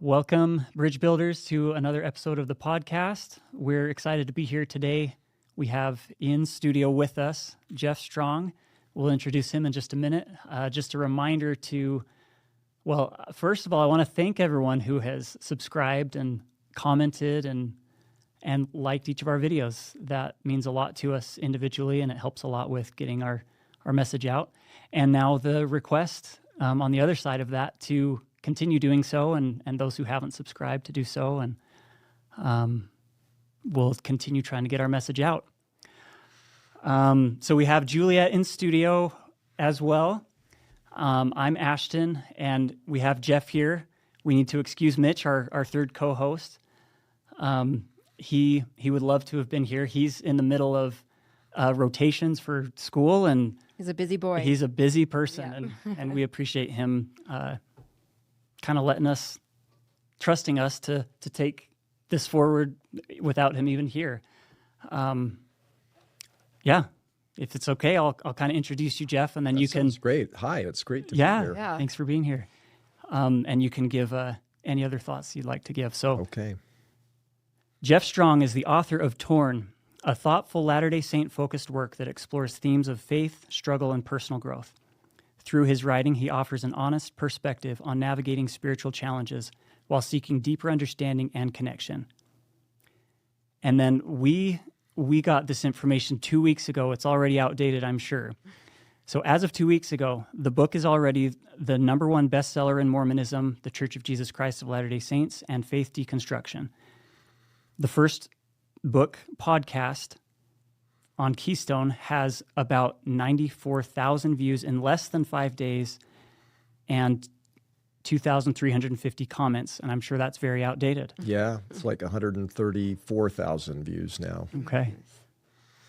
Welcome, Bridge Builders, to another episode of the podcast. We're excited to be here today. We have in studio with us Jeff Strong. We'll introduce him in just a minute. Just a reminder to, first of all, I want to thank everyone who has subscribed and commented and liked each of our videos. That means a lot to us individually, and it helps a lot with getting our message out. And now the request on the other side of that to continue doing so, and those who haven't subscribed to do so, and we'll continue trying to get our message out. So we have Juliet in studio as well. I'm Ashton, and we have Jeff here. We need to excuse Mitch, our third co-host. He would love to have been here. He's in the middle of rotations for school, and he's a busy boy. He's a busy person, yeah. and we appreciate him kind of trusting us to take this forward without him even here. If it's okay, I'll kind of introduce you, Jeff, and then that you can. Sounds great. Hi, it's great to be here. Yeah. Thanks for being here. And you can give any other thoughts you'd like to give. So, okay. Jeff Strong is the author of Torn, a thoughtful Latter-day Saint-focused work that explores themes of faith, struggle, and personal growth. Through his writing, he offers an honest perspective on navigating spiritual challenges while seeking deeper understanding and connection. And then we got this information 2 weeks ago. It's already outdated, I'm sure. So as of 2 weeks ago, the book is already the #1 bestseller in Mormonism, The Church of Jesus Christ of Latter-day Saints, and Faith Deconstruction. The first book podcast on Keystone has about 94,000 views in less than 5 days and 2,350 comments, and I'm sure that's very outdated. Yeah, it's like 134,000 views now. Okay.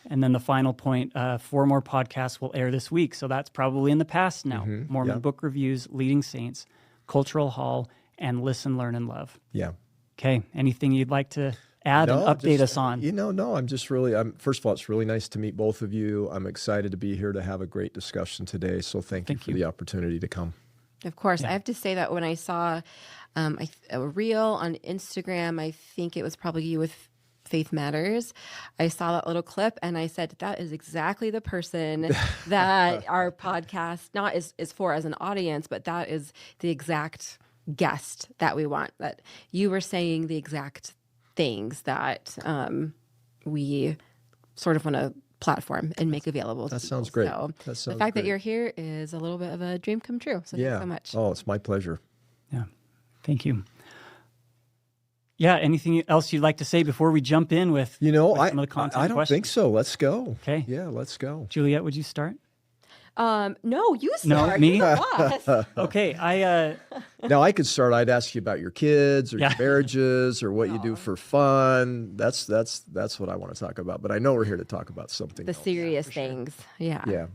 And then the final point, 4 more podcasts will air this week, so that's probably in the past now. Mm-hmm. Mormon Book Reviews, Leading Saints, Cultural Hall, and Listen, Learn, and Love. Yeah. Okay, anything you'd like to add and update us on? I'm just really, first of all, it's really nice to meet both of you. I'm excited to be here to have a great discussion today, so thank you for the opportunity to come. Of course. Yeah. I have to say that when I saw a reel on Instagram, I think it was probably you with Faith Matters, I saw that little clip and I said, that is exactly the person that our podcast not is for as an audience, but that is the exact guest that we want. That you were saying the exact things that we sort of want to platform and make available to That people. sounds great. So That sounds the fact great. that you're here is a little bit of a dream come true. So Yeah. thanks so much. Oh, it's my pleasure. Yeah, thank you. Yeah, anything else you'd like to say before we jump in with, You know, with some of the content I don't questions? think so. Let's go. Okay. Yeah, let's go. Juliet, would you start? No, you start. No, me? You're the boss. Okay, Now, I could start. I'd ask you about your kids or Yeah. your marriages or what you do for fun. That's what I want to talk about. But I know we're here to talk about something The else. serious things. Yeah. Yeah.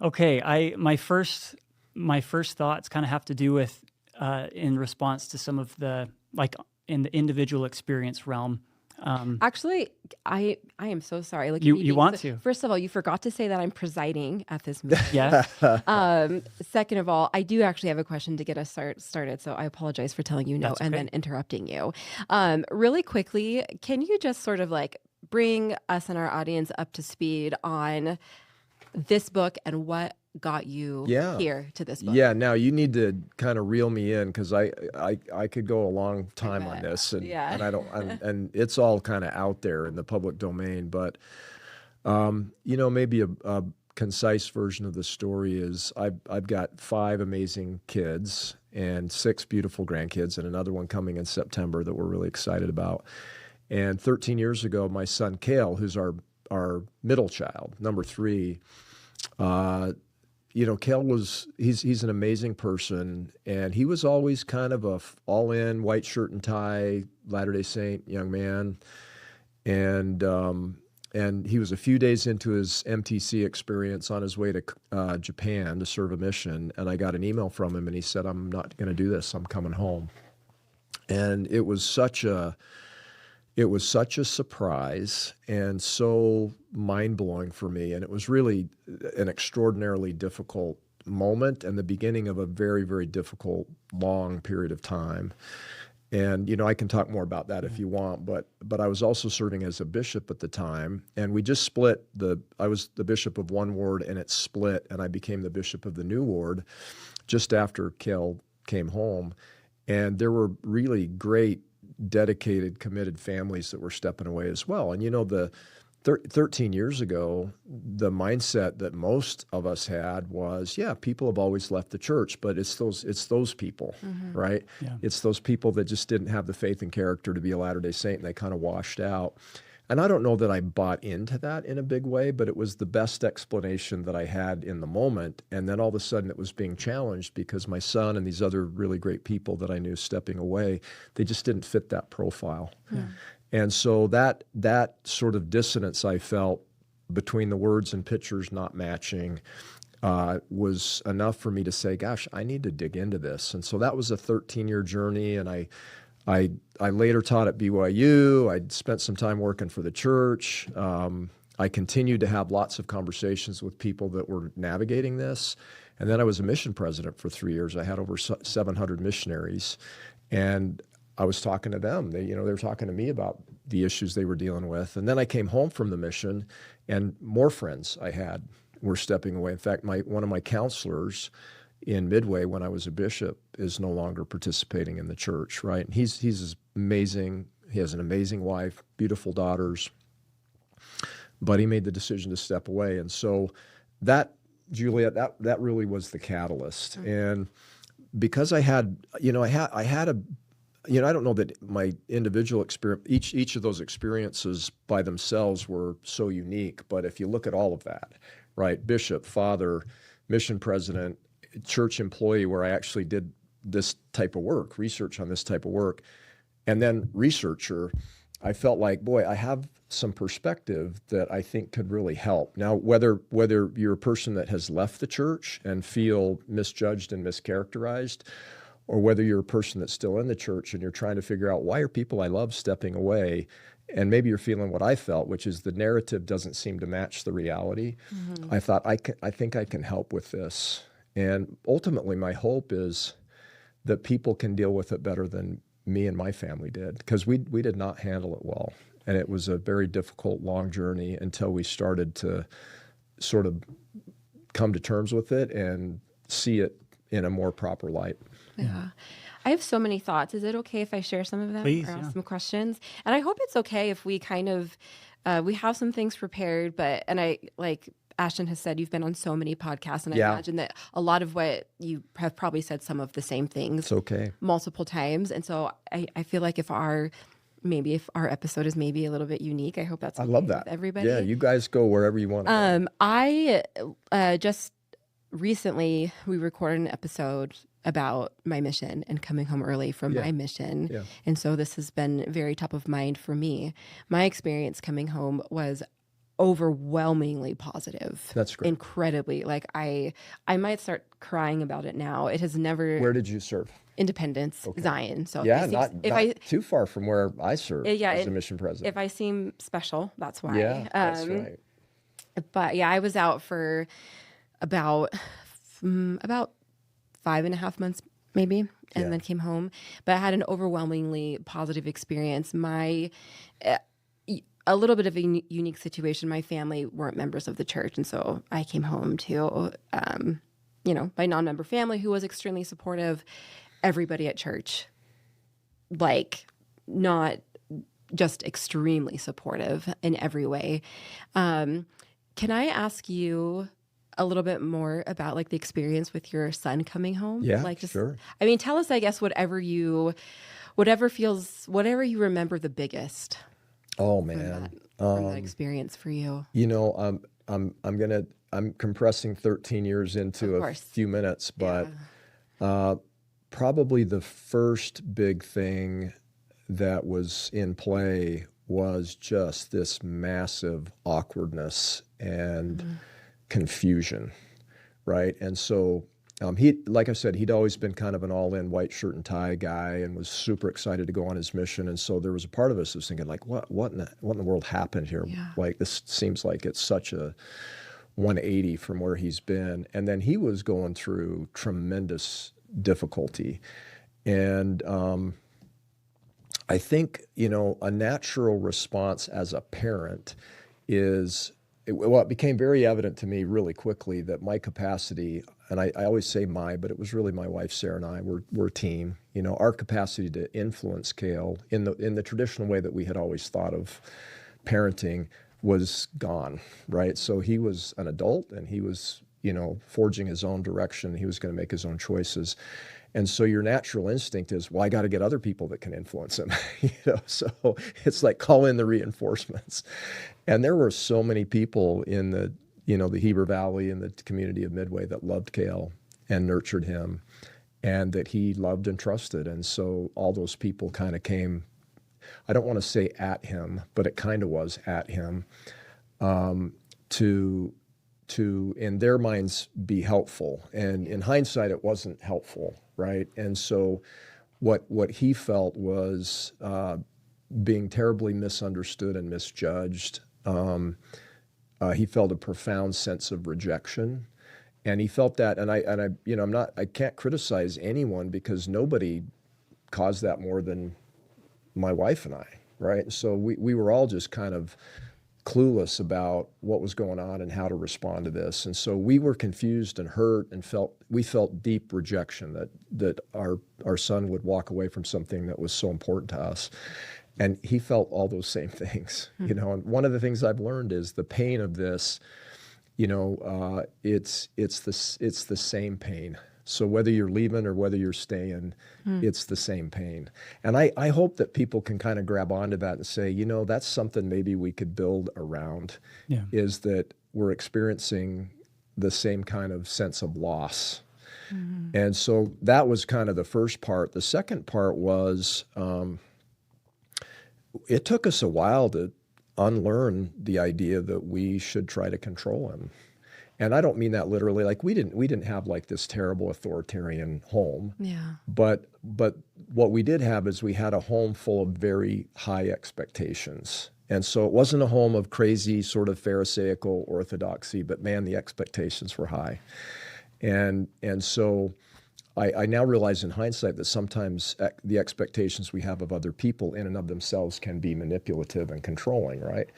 Okay, my first thoughts kind of have to do with in response to some of the, like, in the individual experience realm. Actually, I am so sorry. Like You want to. First of all, you forgot to say that I'm presiding at this meeting. Yes. Second of all, I do actually have a question to get us started, so I apologize for telling you no That's and okay. then interrupting you. Really quickly, can you just sort of like bring us and our audience up to speed on this book and what got you here to this book? Yeah, now you need to kind of reel me in because I could go a long time on this, and I don't, and it's all kind of out there in the public domain. But maybe a concise version of the story is I've got 5 amazing kids and 6 beautiful grandkids, and another one coming in September that we're really excited about. And 13 years ago, my son Cale, who's our middle child, number 3. Cale he's an amazing person, and he was always kind of a all-in white shirt and tie Latter-day Saint young man, and he was a few days into his MTC experience on his way to Japan to serve a mission, and I got an email from him, and he said, "I'm not going to do this. I'm coming home." And it was such a surprise and so mind-blowing for me, and it was really an extraordinarily difficult moment and the beginning of a very, very difficult, long period of time. And, you know, I can talk more about that if you want, but I was also serving as a bishop at the time, and we just split I was the bishop of one ward, and it split, and I became the bishop of the new ward just after Kel came home. And there were really great, dedicated, committed families that were stepping away as well. And, you know, 13 years ago, the mindset that most of us had was, yeah, people have always left the church, but it's those people, right? Yeah. It's those people that just didn't have the faith and character to be a Latter-day Saint, and they kind of washed out. And I don't know that I bought into that in a big way, but it was the best explanation that I had in the moment. And then all of a sudden it was being challenged because my son and these other really great people that I knew stepping away, they just didn't fit that profile. Yeah. And so that sort of dissonance I felt between the words and pictures not matching was enough for me to say, gosh, I need to dig into this. And so that was a 13-year journey, and I later taught at BYU. I spent some time working for the church. I continued to have lots of conversations with people that were navigating this. And then I was a mission president for 3 years. I had over 700 missionaries, and I was talking to them. They were talking to me about the issues they were dealing with. And then I came home from the mission, and more friends I had were stepping away. In fact, one of my counselors in Midway when I was a bishop is no longer participating in the church, right? And he's amazing. He has an amazing wife, beautiful daughters, but he made the decision to step away. And so that, Juliet, that really was the catalyst. And because I had I don't know that my individual experience, each of those experiences by themselves were so unique, but if you look at all of that, right, bishop, father, mission president, church employee, where I actually did this type of work, research on this type of work, and then researcher, I felt like, boy, I have some perspective that I think could really help. Now, whether you're a person that has left the church and feel misjudged and mischaracterized, or whether you're a person that's still in the church and you're trying to figure out why are people I love stepping away, and maybe you're feeling what I felt, which is the narrative doesn't seem to match the reality. I thought, I think I can help with this. And ultimately, my hope is that people can deal with it better than me and my family did, because we did not handle it well. And it was a very difficult, long journey until we started to sort of come to terms with it and see it in a more proper light. Yeah. I have so many thoughts. Is it okay if I share some of them? Please, or ask yeah. some questions? And I hope it's okay if we kind of, we have some things prepared, and I, like Ashton has said, you've been on so many podcasts, and I imagine that a lot of what you have probably said some of the same things. It's okay. Multiple times. And so I feel like if our episode is maybe a little bit unique, I hope that's okay I love that. with everybody. Yeah, you guys go wherever you want to go. I just recently, we recorded an episode about my mission and coming home early from my mission. Yeah. And so this has been very top of mind for me. My experience coming home was overwhelmingly positive. That's great. Incredibly. Like I might start crying about it now. It has never. Where did you serve? Independence, Zion. So Yeah, if not too far from where I served as a mission president. If I seem special, that's why. Yeah, that's right. But yeah, I was out for about 5.5 months maybe, and then came home. But I had an overwhelmingly positive experience. A little bit of a unique situation. My family weren't members of the church, and so I came home to, my non-member family who was extremely supportive. Everybody at church, like, not just extremely supportive in every way. Can I ask you a little bit more about like the experience with your son coming home? Yeah, like just, sure. I mean, tell us, I guess, whatever you remember the biggest. Oh man, from that experience for you. I'm compressing 13 years into a few minutes, but probably the first big thing that was in play was just this massive awkwardness and confusion, right? And so like I said, he'd always been kind of an all-in white shirt and tie guy and was super excited to go on his mission. And so there was a part of us that was thinking, like, what in the world happened here? Yeah. Like, this seems like it's such a 180 from where he's been. And then he was going through tremendous difficulty. And I think, a natural response as a parent is, it became very evident to me really quickly that my capacity, and I always say but it was really my wife, Sarah, and I, we're a team. Our capacity to influence Cale in the traditional way that we had always thought of parenting was gone, right? So he was an adult and he was, forging his own direction. He was going to make his own choices. And so your natural instinct is, well, I got to get other people that can influence him. So it's like call in the reinforcements. And there were so many people in the Heber Valley and the community of Midway that loved Cale and nurtured him and that he loved and trusted. And so all those people kind of came, I don't want to say at him, but it kind of was at him, to in their minds be helpful. And in hindsight, it wasn't helpful, right? And so what he felt was being terribly misunderstood and misjudged. He felt a profound sense of rejection, and he felt that. And I can't criticize anyone because nobody caused that more than my wife and I, right? So we were all just kind of clueless about what was going on and how to respond to this. And so we were confused and hurt and we felt deep rejection that our son would walk away from something that was so important to us. And he felt all those same things, and one of the things I've learned is the pain of this, it's the same pain. So whether you're leaving or whether you're staying, it's the same pain. And I hope that people can kind of grab onto that and say, that's something maybe we could build around, is that we're experiencing the same kind of sense of loss. Mm-hmm. And so that was kind of the first part. The second part was it took us a while to unlearn the idea that we should try to control him. And I don't mean that literally. Like we didn't have like this terrible authoritarian home. Yeah. But what we did have is we had a home full of very high expectations. And so it wasn't a home of crazy sort of Pharisaical orthodoxy, but man, the expectations were high. And so I now realize in hindsight that sometimes the expectations we have of other people in and of themselves can be manipulative and controlling, right?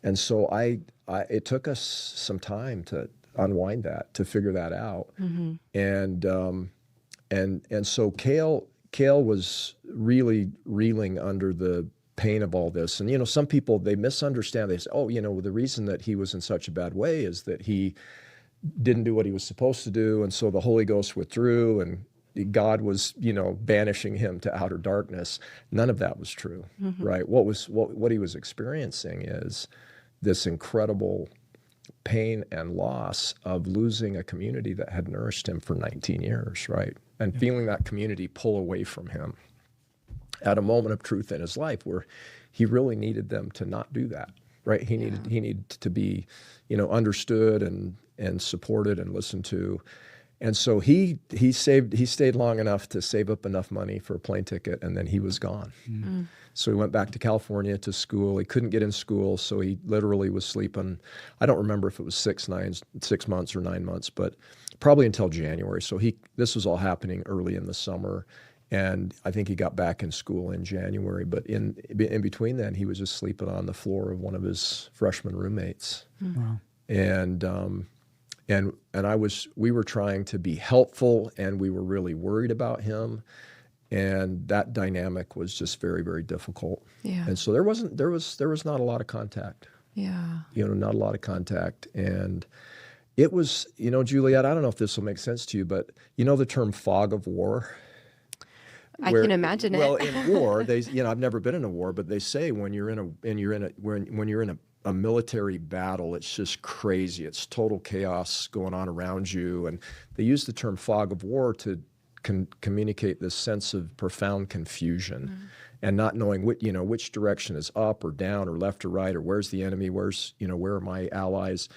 And so it took us some time to unwind that, to figure that out. Mm-hmm. And so Cale was really reeling under the pain of all this. And, some people, they misunderstand. They say, the reason that he was in such a bad way is that he didn't do what he was supposed to do. And so the Holy Ghost withdrew and God was, banishing him to outer darkness. None of that was true, mm-hmm. right? What he was experiencing is this incredible pain and loss of losing a community that had nourished him for 19 years, right? And feeling that community pull away from him at a moment of truth in his life where he really needed them to not do that, right? He needed to be, understood and supported and listened to. And so he stayed long enough to save up enough money for a plane ticket, and then he was gone. Mm-hmm. So he went back to California to school. He couldn't get in school, so he literally was sleeping. I don't remember if it was 6 months or 9 months, but probably until January. So this was all happening early in the summer, and I think he got back in school in January. But in between then, he was just sleeping on the floor of one of his freshman roommates. Wow. And we were trying to be helpful, and we were really worried about him. And that dynamic was just very, very difficult. Yeah. And so there was not a lot of contact. Yeah. Not a lot of contact. And it was, Juliet, I don't know if this will make sense to you, but the term fog of war? I can imagine it. Well, in war, I've never been in a war, but they say when you're in a military battle, it's just crazy. It's total chaos going on around you. And they use the term fog of war to communicate this sense of profound confusion and not knowing which direction is up or down or left or right or where's the enemy, where are my allies.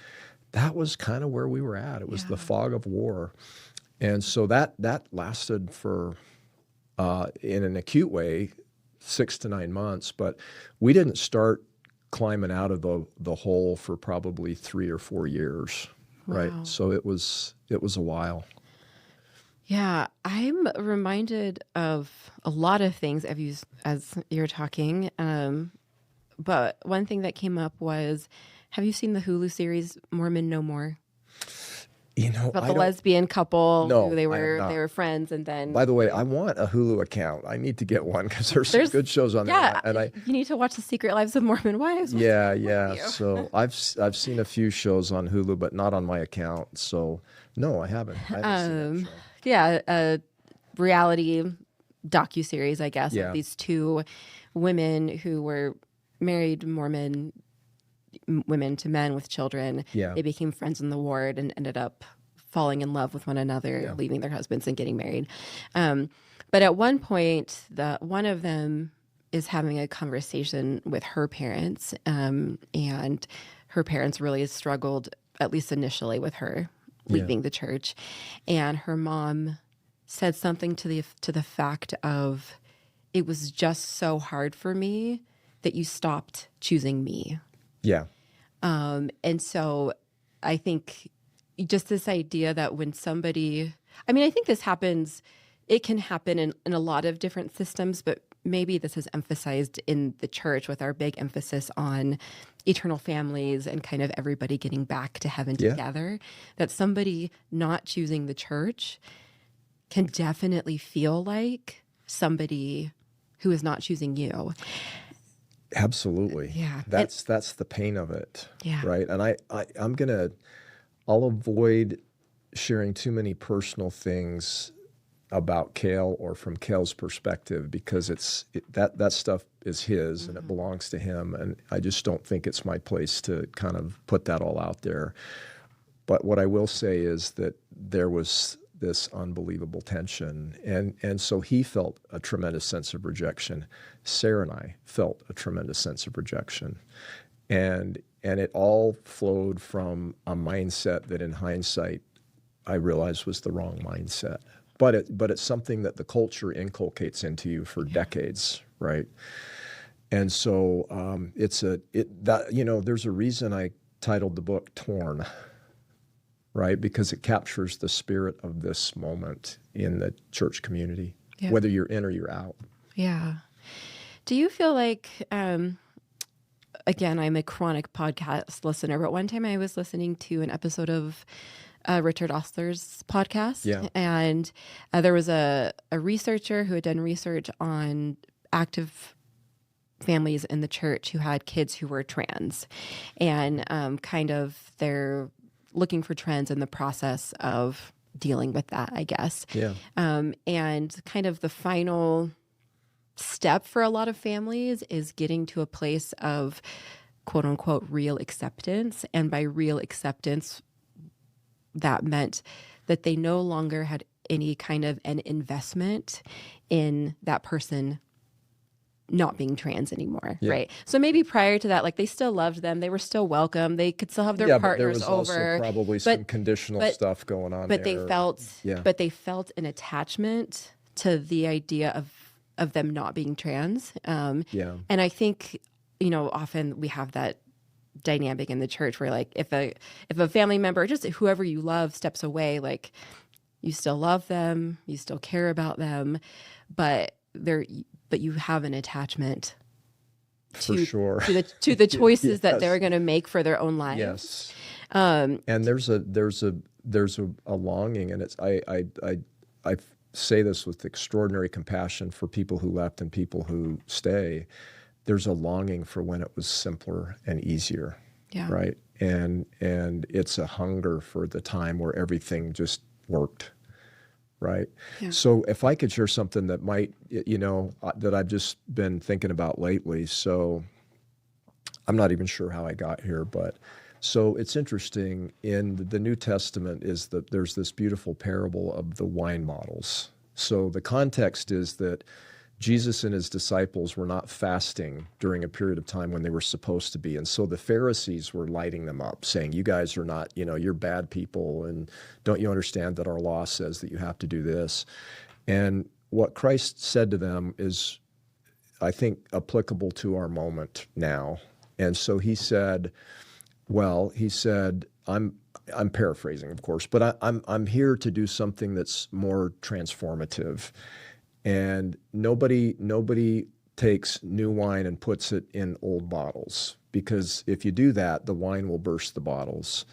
That was kind of where we were at. It was the fog of war. And so that lasted for, in an acute way, 6 to 9 months. But we didn't start climbing out of the hole for probably 3 or 4 years. right? Wow. So it was a while. Yeah, I'm reminded of a lot of things as you're talking. But one thing that came up was, have you seen the Hulu series Mormon No More? You know, About I the don't. lesbian couple No, who they I have were not. friends, and then By the way, I want a Hulu account. I need to get one because there's some good shows on yeah, there. And I you need to watch The Secret Lives of Mormon Wives. What's yeah, wrong with yeah. you? So I've seen a few shows on Hulu, but not on my account. So no, I haven't. I haven't seen that show. Yeah, a reality docuseries, I guess, Yeah. of these two women who were married Mormon women to men with children. Yeah. They became friends in the ward and ended up falling in love with one another, Yeah. leaving their husbands and getting married. But at one point, one of them is having a conversation with her parents, and her parents really struggled, at least initially, with her leaving the church. And her mom said something to the fact of, "It was just so hard for me that you stopped choosing me." Yeah. And so I think just this idea that when somebody, I mean, I think this happens, it can happen in a lot of different systems, but maybe this is emphasized in the church with our big emphasis on eternal families and kind of everybody getting back to heaven together, that somebody not choosing the church can definitely feel like somebody who is not choosing you. Absolutely. Yeah. That's the pain of it. Yeah. Right. And I'll avoid sharing too many personal things about Cale or from Cale's perspective, because that stuff is his and it belongs to him. And I just don't think it's my place to kind of put that all out there. But what I will say is that there was this unbelievable tension. And so he felt a tremendous sense of rejection. Sarah and I felt a tremendous sense of rejection. And it all flowed from a mindset that in hindsight I realized was the wrong mindset. But it's something that the culture inculcates into you for decades, right? And so there's a reason I titled the book Torn, right? Because it captures the spirit of this moment in the church community, whether you're in or you're out. Yeah. Do you feel like, again, I'm a chronic podcast listener, but one time I was listening to an episode of Richard Ostler's podcast, and there was a researcher who had done research on active families in the church who had kids who were trans, and kind of they're looking for trends in the process of dealing with that, I guess. Yeah. And kind of the final step for a lot of families is getting to a place of quote unquote real acceptance. And by real acceptance, that meant that they no longer had any kind of an investment in that person not being trans anymore, right? So maybe prior to that, like they still loved them, they were still welcome, they could still have their partners but there was over. Also probably some conditional stuff going on. But there. they felt an attachment to the idea of them not being trans. And I think, often we have that dynamic in the church where like if a family member, just whoever you love, steps away, like you still love them, you still care about them, but you have an attachment to the choices that they're going to make for their own lives. Yes. And there's a longing, and it's I say this with extraordinary compassion for people who left and people who stay. There's a longing for when it was simpler and easier, right? And it's a hunger for the time where everything just worked, right? Yeah. So if I could share something that might, that I've just been thinking about lately. So I'm not even sure how I got here, but so it's interesting in the New Testament is that there's this beautiful parable of the wine bottles. So the context is that Jesus and his disciples were not fasting during a period of time when they were supposed to be. And so the Pharisees were lighting them up, saying, you guys are not, you're bad people, and don't you understand that our law says that you have to do this? And what Christ said to them is, I think, applicable to our moment now. And so he said, I'm paraphrasing, of course, but I'm here to do something that's more transformative. And nobody takes new wine and puts it in old bottles, because if you do that, the wine will burst the bottles.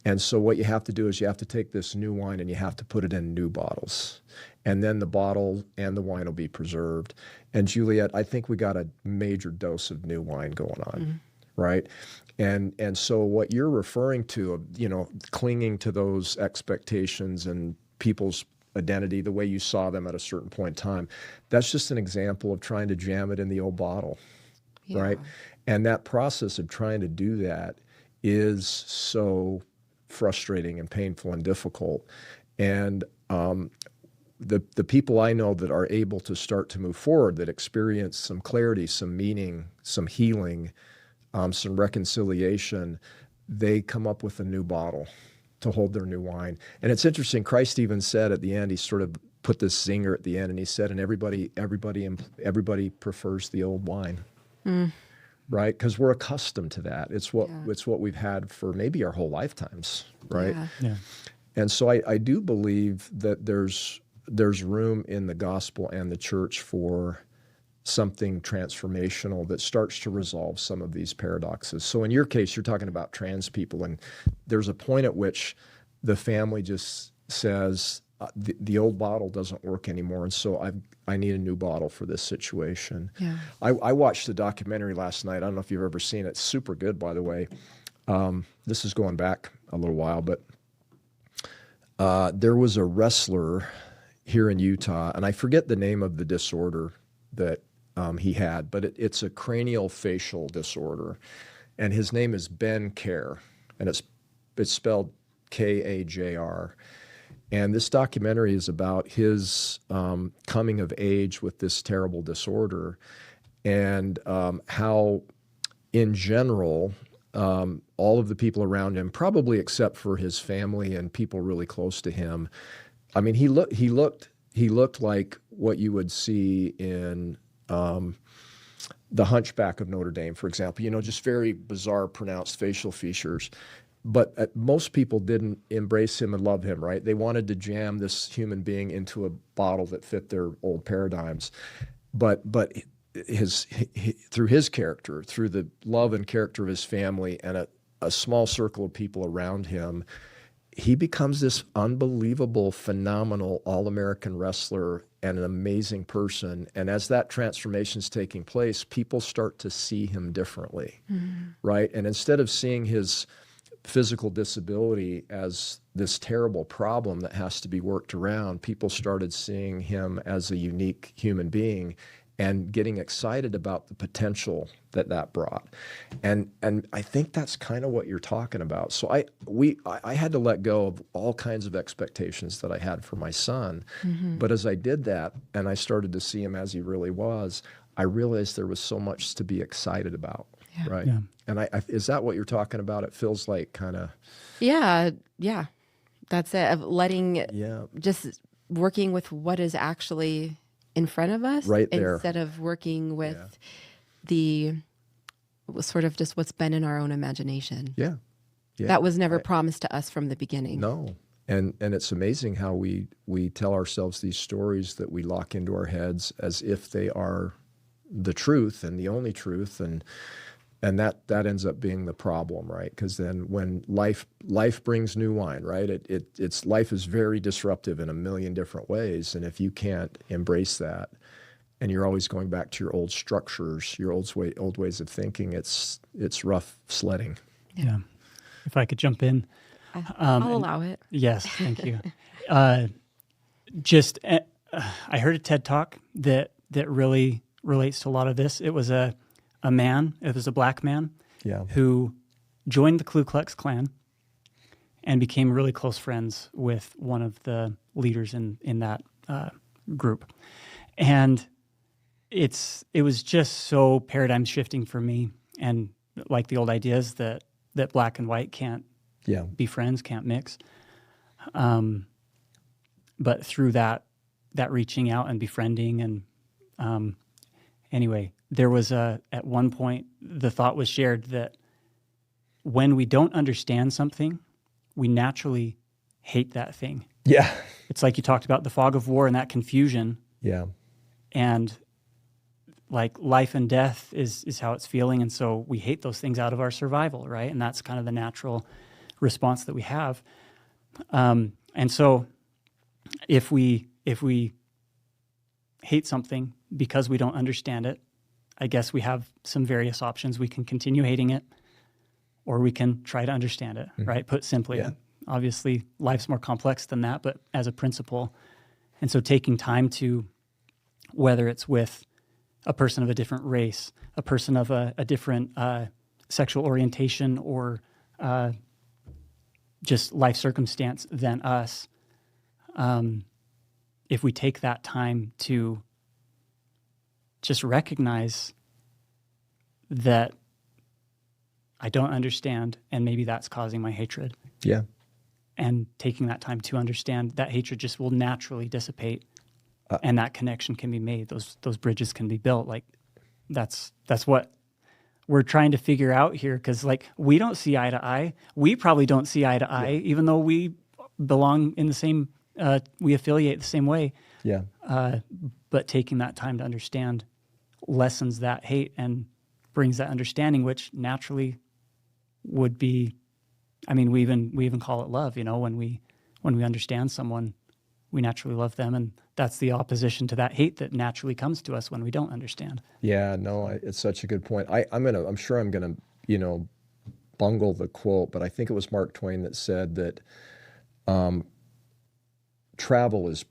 And so what you have to do is you have to take this new wine and you have to put it in new bottles. And then the bottle and the wine will be preserved. And Juliet, I think we got a major dose of new wine going on, right? And so what you're referring to, clinging to those expectations and people's identity, the way you saw them at a certain point in time, that's just an example of trying to jam it in the old bottle, right? And that process of trying to do that is so frustrating and painful and difficult. And the people I know that are able to start to move forward, that experience some clarity, some meaning, some healing, some reconciliation, they come up with a new bottle to hold their new wine. And it's interesting, Christ even said at the end, he sort of put this zinger at the end, and he said, and everybody prefers the old wine. Right? Because we're accustomed to that. It's what we've had for maybe our whole lifetimes, right? Yeah. And so I do believe that there's room in the gospel and the church for something transformational that starts to resolve some of these paradoxes. So in your case, you're talking about trans people, and there's a point at which the family just says, the old bottle doesn't work anymore, and so I need a new bottle for this situation. Yeah. I watched the documentary last night. I don't know if you've ever seen it. It's super good, by the way. This is going back a little while, but there was a wrestler here in Utah, and I forget the name of the disorder that he had, but it's a cranial facial disorder, and his name is Ben Kerr, and it's spelled Kajr. And this documentary is about his coming of age with this terrible disorder, and how, in general, all of the people around him, probably except for his family and people really close to him, I mean, he looked like what you would see in The Hunchback of Notre Dame, for example. Just very bizarre, pronounced facial features. But most people didn't embrace him and love him, right? They wanted to jam this human being into a bottle that fit their old paradigms. But through his character, through the love and character of his family and a small circle of people around him, he becomes this unbelievable, phenomenal, all-American wrestler and an amazing person. And as that transformation is taking place, people start to see him differently, right? And instead of seeing his physical disability as this terrible problem that has to be worked around, people started seeing him as a unique human being and getting excited about the potential that brought. And I think that's kind of what you're talking about. So I had to let go of all kinds of expectations that I had for my son. But as I did that and I started to see him as he really was, I realized there was so much to be excited about. Yeah. Right. Yeah. And is that what you're talking about? It feels like kind of. Yeah. That's it. Of letting, Yeah. just working with what is actually in front of us, Right there. instead of working with the sort of just what's been in our own imagination. Yeah. That was never promised to us from the beginning. No. And it's amazing how we tell ourselves these stories that we lock into our heads as if they are the truth and the only truth, and that ends up being the problem, right? Because then when life brings new wine, right? It's life is very disruptive in a million different ways, and if you can't embrace that, and you're always going back to your old structures, your old ways of thinking, it's rough sledding. Yeah. If I could jump in. I'll allow it. Yes, thank you. I heard a TED Talk that really relates to a lot of this. It was a black man who joined the Ku Klux Klan and became really close friends with one of the leaders in that group. And it was just so paradigm shifting for me, and like the old ideas that black and white can't be friends, can't mix. But through that reaching out and befriending, and anyway, there was at one point the thought was shared that when we don't understand something, we naturally hate that thing. Yeah. It's like you talked about the fog of war and that confusion. Yeah. And like life and death is how it's feeling. And so we hate those things out of our survival, right? And that's kind of the natural response that we have. And so if we hate something because we don't understand it, I guess we have some various options. We can continue hating it, or we can try to understand it, right? Put simply. Yeah. Obviously, life's more complex than that, but as a principle. And so taking time to, whether it's with a person of a different race, a person of a different sexual orientation, or just life circumstance than us, if we take that time to just recognize that I don't understand, and maybe that's causing my hatred. Yeah. And taking that time to understand that hatred just will naturally dissipate, and that connection can be made. Those bridges can be built. Like that's what we're trying to figure out here, because like we don't see eye to eye. We probably don't see eye to eye, even though we belong in the same. We affiliate the same way. Yeah. But taking that time to understand lessens that hate and brings that understanding, which naturally would be. I mean, we even call it love. You know, when we understand someone, we naturally love them, and that's the opposition to that hate that naturally comes to us when we don't understand. Yeah, no, it's such a good point. I'm sure I'm gonna, bungle the quote, but I think it was Mark Twain that said that travel is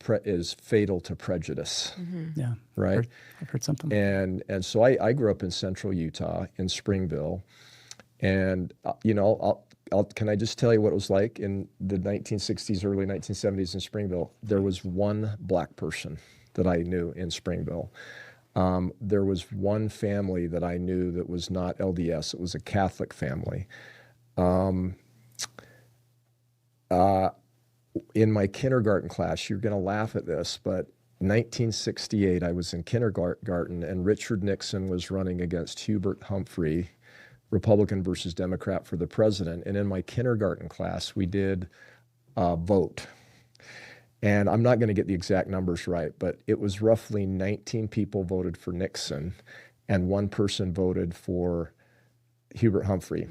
fatal to prejudice. Mm-hmm. Yeah, right. I've heard something. And so I grew up in central Utah in Springville, and can I just tell you what it was like in the 1960s, early 1970s in Springville? There was one black person that I knew in Springville. There was one family that I knew that was not LDS. It was a Catholic family. In my kindergarten class, you're going to laugh at this, but 1968, I was in kindergarten, and Richard Nixon was running against Hubert Humphrey, Republican versus Democrat for the president. And in my kindergarten class, we did a vote. And I'm not going to get the exact numbers right, but it was roughly 19 people voted for Nixon and one person voted for Hubert Humphrey.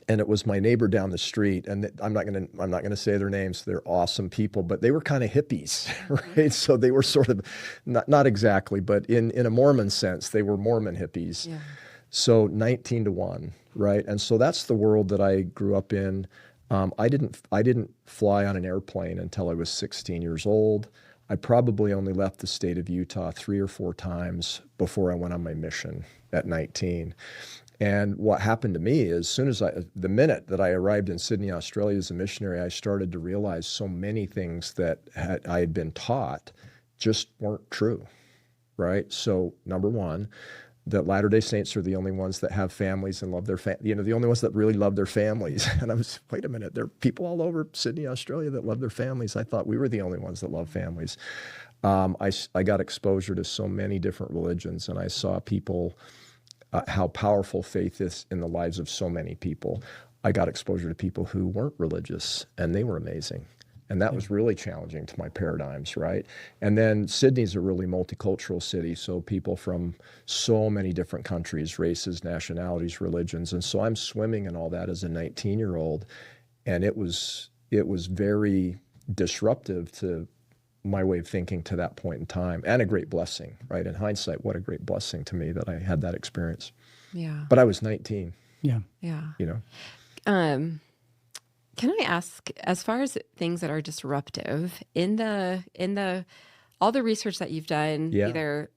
And it was my neighbor down the street, and I'm not going to say their names. They're awesome people, but they were kind of hippies, right? So they were sort of not exactly, but in a Mormon sense, they were Mormon hippies. Yeah. So 19-1, right? And so that's the world that I grew up in. I didn't fly on an airplane until I was 16 years old. I probably only left the state of Utah 3 or 4 times before I went on my mission at 19. And what happened to me is, the minute that I arrived in Sydney, Australia as a missionary, I started to realize so many things that I had been taught just weren't true, right? So number one, that Latter-day Saints are the only ones that have families and love their the only ones that really love their families. And I was, wait a minute, there are people all over Sydney, Australia that love their families. I thought we were the only ones that love families. I got exposure to so many different religions, and I saw people, how powerful faith is in the lives of so many people. I got exposure to people who weren't religious, and they were amazing. And that was really challenging to my paradigms, right? And then Sydney's a really multicultural city, so people from so many different countries, races, nationalities, religions. And so I'm swimming in all that as a 19-year-old, and it was very disruptive to my way of thinking to that point in time, and a great blessing, right? In hindsight, what a great blessing to me that I had that experience. Yeah. But I was 19. Yeah. Can I ask, as far as things that are disruptive in the all the research that you've done, either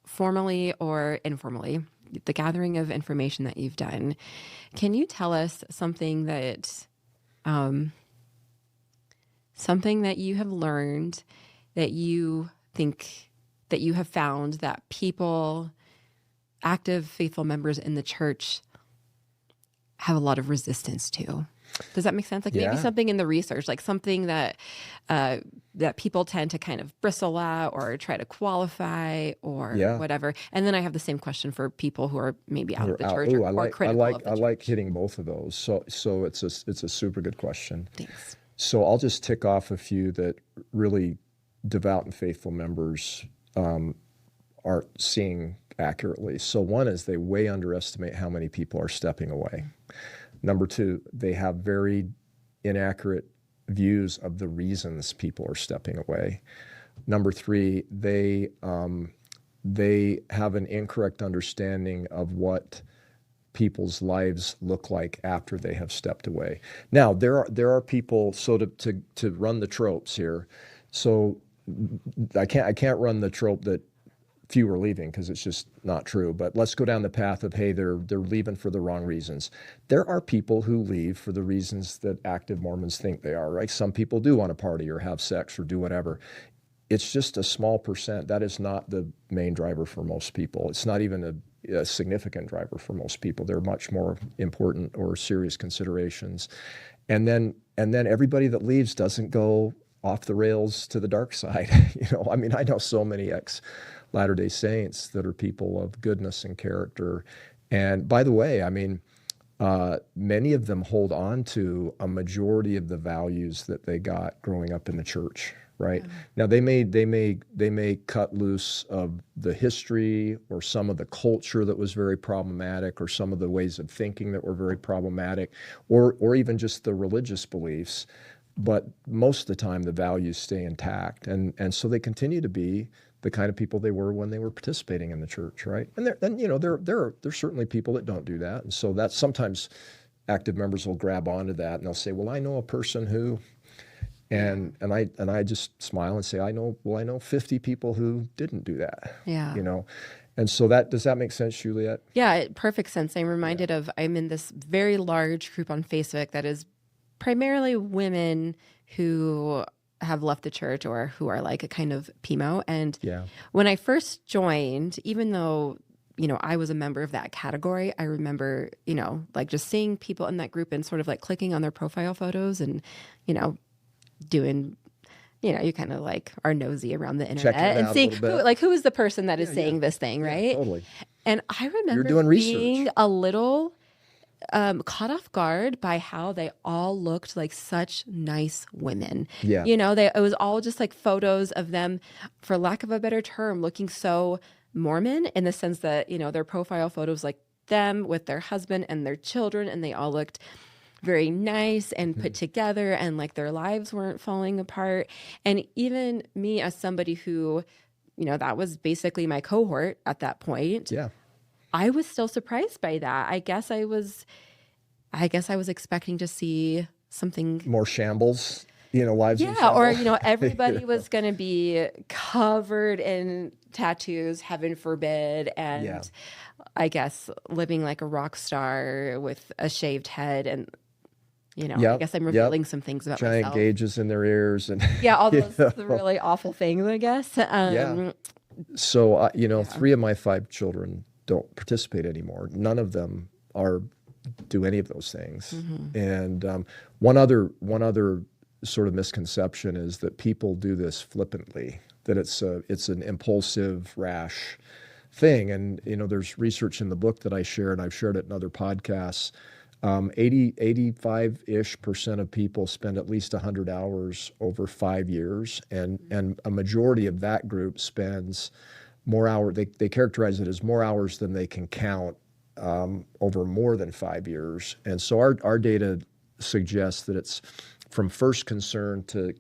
formally or informally, the gathering of information that you've done, can you tell us something that you have learned, that you think that you have found that people, active, faithful members in the church, have a lot of resistance to? Does that make sense? Like maybe Yeah. something in the research, like something that that people tend to kind of bristle at or try to qualify or Yeah. whatever. And then I have the same question for people who are maybe out of the Out- church ooh, or critical of the I church. like hitting both of those. So it's a super good question. Thanks. So I'll just tick off a few that really devout and faithful members aren't seeing accurately. So one is they way underestimate how many people are stepping away. Number two, they have very inaccurate views of the reasons people are stepping away. Number three, they have an incorrect understanding of what people's lives look like after they have stepped away. Now, there are people, so to run the tropes here, so I can't run the trope that few are leaving because it's just not true. But let's go down the path of, hey, they're leaving for the wrong reasons. There are people who leave for the reasons that active Mormons think they are, right? Some people do want to party or have sex or do whatever. It's just a small percent. That is not the main driver for most people. It's not even a significant driver for most people. They're much more important or serious considerations. And then everybody that leaves doesn't go off the rails to the dark side. I mean, I know so many Latter-day Saints that are people of goodness and character. And by the way, I mean, many of them hold on to a majority of the values that they got growing up in the church, right? Yeah. Now they may cut loose of the history or some of the culture that was very problematic or some of the ways of thinking that were very problematic or even just the religious beliefs. But most of the time the values stay intact. And so they continue to be the kind of people they were when they were participating in the church, right? And there are certainly people that don't do that. And so that's sometimes active members will grab onto that and they'll say, well, I know a person who, and I just smile and say, I know 50 people who didn't do that. Yeah. And so does that make sense, Juliet? Yeah, perfect sense. I'm reminded of, I'm in this very large group on Facebook that is primarily women who have left the church or who are like a kind of PMO. And when I first joined, even though, I was a member of that category, I remember, like just seeing people in that group and sort of like clicking on their profile photos and, doing, you kind of like are nosy around the internet and seeing who is the person that is saying this thing, right? Totally. And I remember You're doing being research. a little caught off guard by how they all looked like such nice women. Yeah. It was all just like photos of them, for lack of a better term, looking so Mormon in the sense that, their profile photos like them with their husband and their children, and they all looked very nice and put together and like their lives weren't falling apart. And even me as somebody who, that was basically my cohort at that point. Yeah. I was still surprised by that. I guess I was expecting to see something more shambles, lives. Yeah, in shambles. or everybody was going to be covered in tattoos, heaven forbid, and I guess living like a rock star with a shaved head, and I guess I'm revealing some things about giant myself. gauges in their ears, and all those really awful things, I guess. So 3 of my 5 children don't participate anymore. None of them do any of those things. Mm-hmm. And one other sort of misconception is that people do this flippantly, that it's an impulsive, rash thing. And there's research in the book that I share, and I've shared it in other podcasts. 85-ish% of people spend at least 100 hours over 5 years, and a majority of that group spends more hours. They characterize it as more hours than they can count over more than 5 years. And so our data suggests that it's from first concern to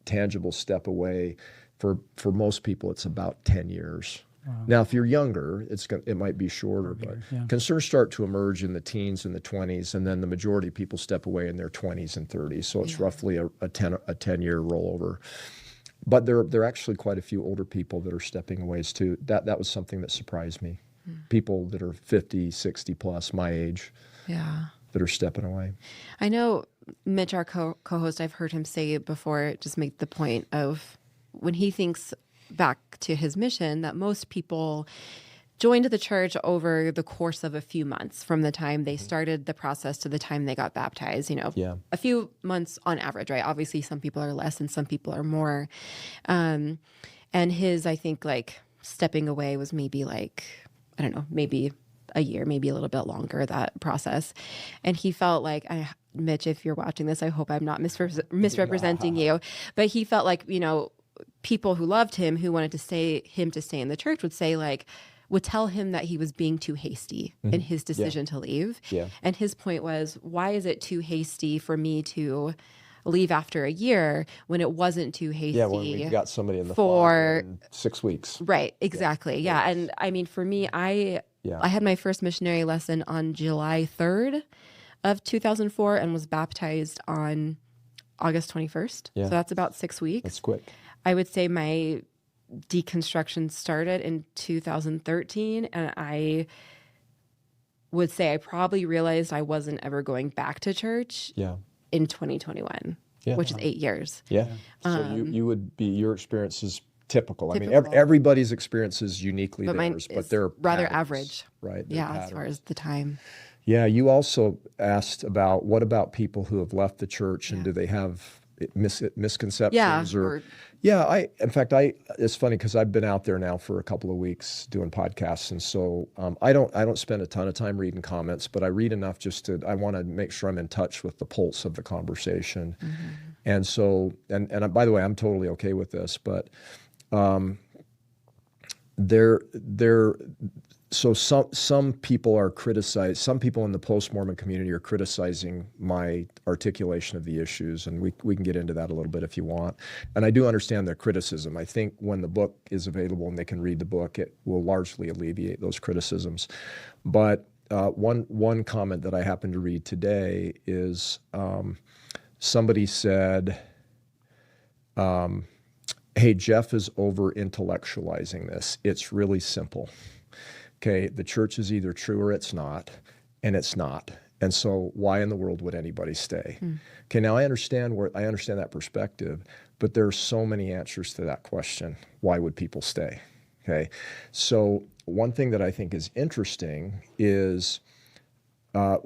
tangible step away. For most people, it's about 10 years. Wow. Now, if you're younger, it might be shorter, but concerns start to emerge in the teens and the 20s, and then the majority of people step away in their 20s and 30s. So it's roughly a 10-year rollover. But there are actually quite a few older people that are stepping away too. That was something that surprised me. People that are 50, 60 plus, my age, that are stepping away. I know Mitch, our co-host, I've heard him say before, just make the point of when he thinks back to his mission, that most people joined the church over the course of a few months from the time they started the process to the time they got baptized, a few months on average, right? Obviously, some people are less and some people are more. And his, I think, like stepping away was maybe like, I don't know, maybe a year, maybe a little bit longer, that process. And he felt like, Mitch, if you're watching this, I hope I'm not misrepresenting you, but he felt like, people who loved him, who wanted to stay in the church would tell him that he was being too hasty in his decision to leave. Yeah. And his point was, why is it too hasty for me to leave after a year when it wasn't too hasty? Yeah, when we got somebody in the for in 6 weeks. Right, exactly. Yeah. And I mean, for me, I had my first missionary lesson on July 3rd of 2004 and was baptized on August 21st. Yeah. So that's about 6 weeks. That's quick. I would say my deconstruction started in 2013, and I would say I probably realized I wasn't ever going back to church in 2021, which is 8 years. Yeah. So you would be, your experience is typical. I mean, everybody's experience is uniquely theirs, but they're rather patterns, average. Right. As far as the time. Yeah. You also asked about what about people who have left the church and do they have misconceptions in fact, it's funny because I've been out there now for a couple of weeks doing podcasts, and so I don't spend a ton of time reading comments, but I read enough I want to make sure I'm in touch with the pulse of the conversation. And so and by the way, I'm totally okay with this, but so some people are criticized. Some people in the post-Mormon community are criticizing my articulation of the issues, and we can get into that a little bit if you want. And I do understand their criticism. I think when the book is available and they can read the book, it will largely alleviate those criticisms. But one comment that I happened to read today is somebody said, "Hey, Jeff is over-intellectualizing this. It's really simple. Okay, the church is either true or it's not, and it's not. And so why in the world would anybody stay?" Okay, now I understand that perspective, but there are so many answers to that question. Why would people stay? Okay, so one thing that I think is interesting is I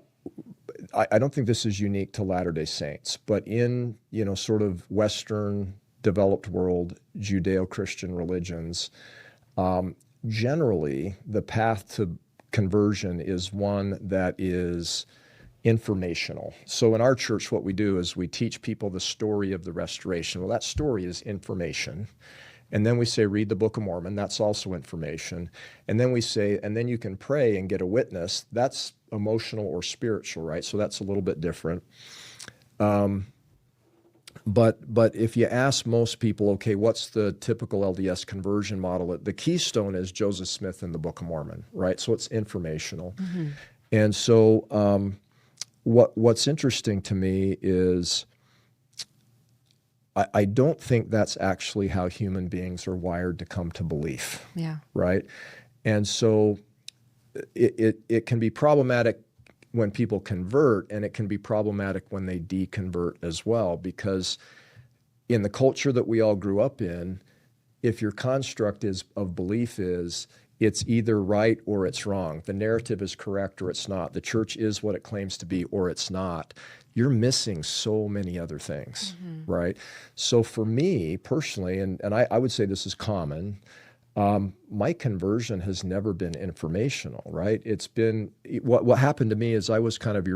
don't think this is unique to Latter-day Saints, but in sort of Western developed world Judeo-Christian religions, generally, the path to conversion is one that is informational. So in our church, what we do is we teach people the story of the restoration. Well, that story is information. And then we say, read the Book of Mormon. That's also information. And then we say, and then you can pray and get a witness. That's emotional or spiritual, right? So that's a little bit different. But if you ask most people, okay, what's the typical LDS conversion model? The keystone is Joseph Smith in the Book of Mormon, right? So it's informational. And so what's interesting to me is I don't think that's actually how human beings are wired to come to belief. Yeah. Right? And so it can be problematic when people convert, and it can be problematic when they deconvert as well, because in the culture that we all grew up in, if your construct of belief is it's either right or it's wrong, the narrative is correct or it's not, the church is what it claims to be or it's not, you're missing so many other things, right? So for me personally, and I would say this is common, my conversion has never been informational, right? It's been, what happened to me is I was kind of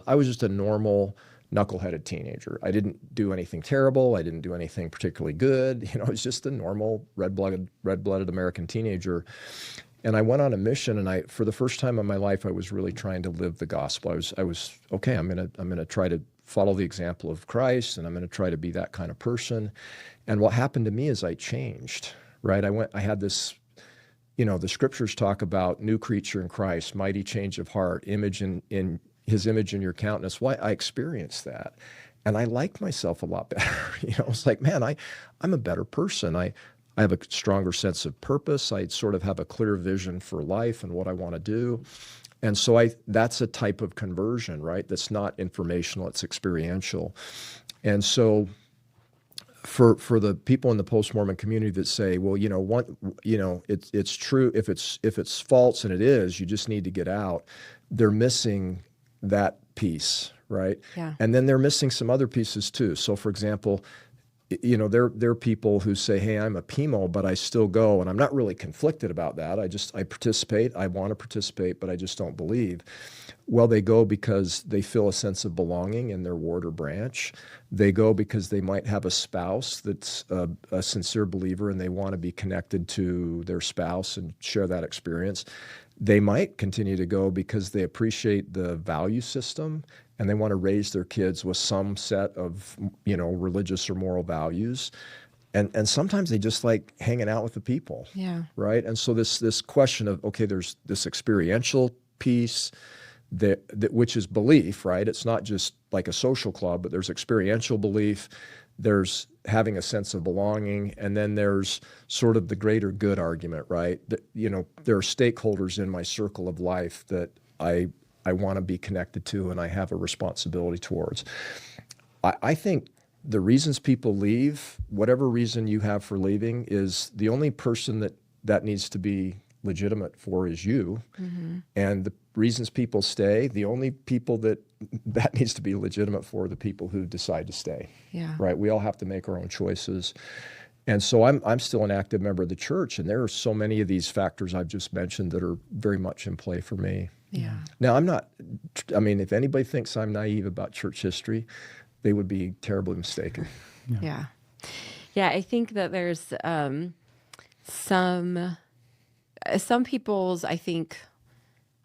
I was just a normal knuckleheaded teenager. I didn't do anything terrible. I didn't do anything particularly good. I was just a normal red-blooded American teenager. And I went on a mission, and for the first time in my life, I was really trying to live the gospel. I was okay, I'm gonna try to follow the example of Christ, and I'm gonna try to be that kind of person. And what happened to me is I changed. Right, I had this, the scriptures talk about new creature in Christ, mighty change of heart, image in His image in your countenance. Why I experienced that, and I liked myself a lot better. It's like, man, I'm a better person. I have a stronger sense of purpose. I sort of have a clear vision for life and what I want to do, and so that's a type of conversion, right? That's not informational; it's experiential, and so. for the people in the post-Mormon community that say, well, it's true. If it's false, and it is, you just need to get out. They're missing that piece, right? Yeah. And then they're missing some other pieces too. So, for example, there are people who say, hey, I'm a PMO, but I still go, and I'm not really conflicted about that. I participate. I want to participate, but I just don't believe. Well, they go because they feel a sense of belonging in their ward or branch. They go because they might have a spouse that's a sincere believer, and they want to be connected to their spouse and share that experience. They might continue to go because they appreciate the value system, and they want to raise their kids with some set of, religious or moral values. And sometimes they just like hanging out with the people. Yeah. Right? And so this question of, okay, there's this experiential piece that which is belief, right? It's not just like a social club, but there's experiential belief. There's having a sense of belonging, and then there's sort of the greater good argument, right? There are stakeholders in my circle of life that I want to be connected to, and I have a responsibility towards. I think the reasons people leave, whatever reason you have for leaving, is the only person that needs to be legitimate for is you. Mm-hmm. And the reasons people stay, the only people that needs to be legitimate for are the people who decide to stay. Yeah. Right? We all have to make our own choices. And so I'm still an active member of the church, and there are so many of these factors I've just mentioned that are very much in play for me. Yeah. Now, if anybody thinks I'm naive about church history, they would be terribly mistaken. Yeah. Yeah, I think that there's some people's, I think,